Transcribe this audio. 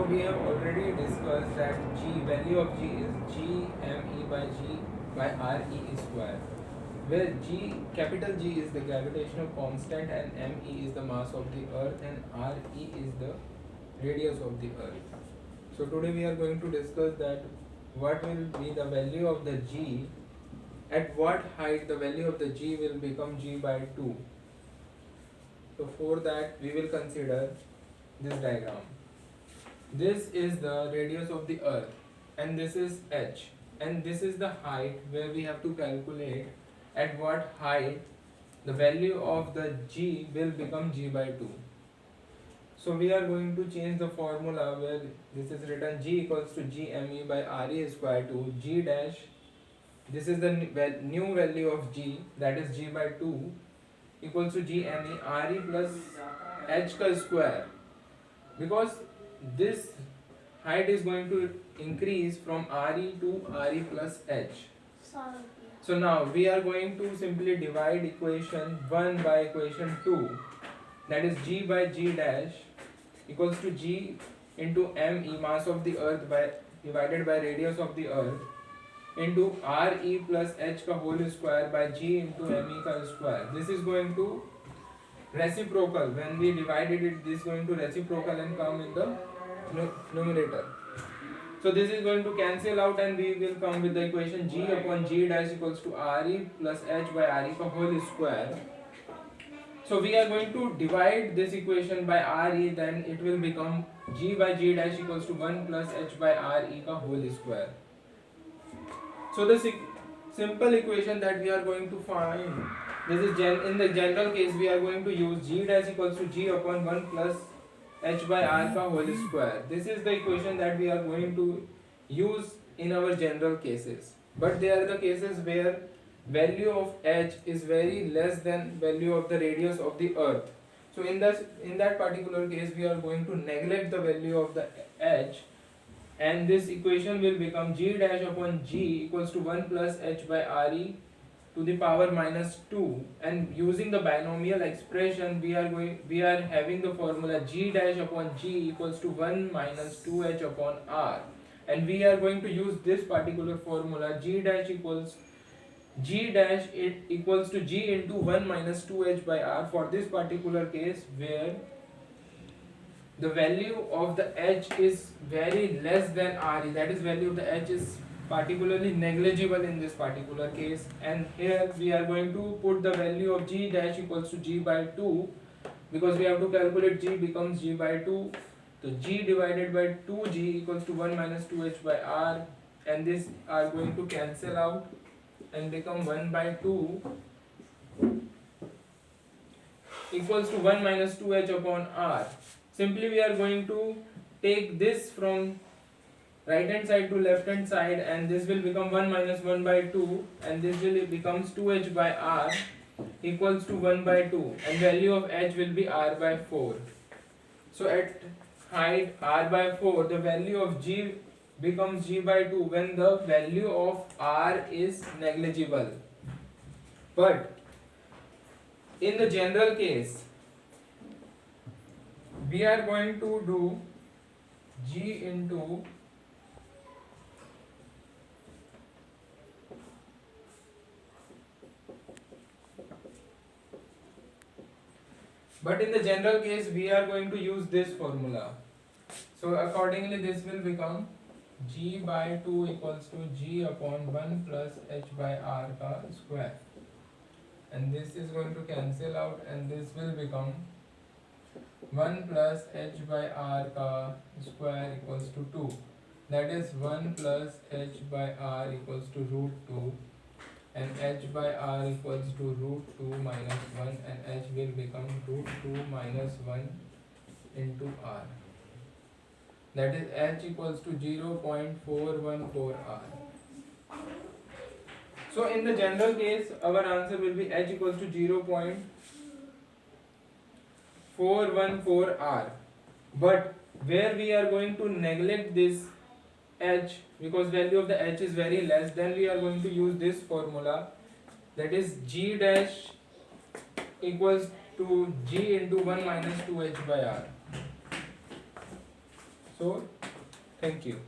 So we have already discussed that g value of g is g me by g by re square, where g capital G is the gravitational constant and me is the mass of the earth and re is the radius of the earth. So today we are going to discuss that what will be the value of the g, at what height the value of the g will become g by 2. So for that we will consider this diagram. This is the radius of the earth and this is h, and this is the height where we have to calculate at what height the value of the g will become g by 2. So we are going to change the formula where this is written g equals to g me by re square to g dash, this is the new value of g, that is g by 2, equals to g me re plus h ka square, because this height is going to increase from re to re plus h. So now we are going to simply divide equation 1 by equation 2, that is g by g dash equals to g into me, mass of the earth, by divided by radius of the earth, into re plus h ka whole square by g into me ka square. This is going to reciprocal, when we divided it, this is going to reciprocal and come in the numerator. So this is going to cancel out and we will come with the equation g upon g dash equals to re plus h by re ka whole square. So we are going to divide this equation by re, then it will become g by g dash equals to 1 plus h by re ka whole square. So the simple equation that we are going to find, this is in the general case we are going to use g dash equals to g upon 1 plus h by r ka whole square. This is the equation that we are going to use in our general cases. But there are the cases where value of h is very less than value of the radius of the earth. So in that particular case we are going to neglect the value of the h, and this equation will become g dash upon g equals to 1 plus h by re to the power minus 2, and using the binomial expression we are having the formula g dash upon g equals to 1 minus 2h upon r, and we are going to use this particular formula g dash equals to g into 1 minus 2h by r for this particular case where the value of the h is very less than re, that is value of the h is particularly negligible in this particular case. And here we are going to put the value of g dash equals to g by 2, because we have to calculate g becomes g by 2. So g divided by 2g equals to 1 minus 2h by r, and this are going to cancel out and become 1 by 2 equals to 1 minus 2h upon r. Simply we are going to take this from right hand side to left hand side, and this will become 1 minus 1 by 2, and this will becomes 2h by r equals to 1 by 2, and value of h will be r by 4. So at height r by 4 the value of g becomes g by 2 when the value of r is negligible. But in the general case we are going to do g into we are going to use this formula. So accordingly this will become g by 2 equals to g upon 1 plus h by r ka square, and this is going to cancel out and this will become 1 plus h by r ka square equals to 2, that is 1 plus h by r equals to root 2, and h by r equals to root 2 minus 1, and h will become root 2 minus 1 into r, that is h equals to 0.414 r. So in the general case our answer will be h equals to 0.414 r, but where we are going to neglect this h because value of the h is very less, then we are going to use this formula, that is g dash equals to g into 1 minus 2h by r. So thank you.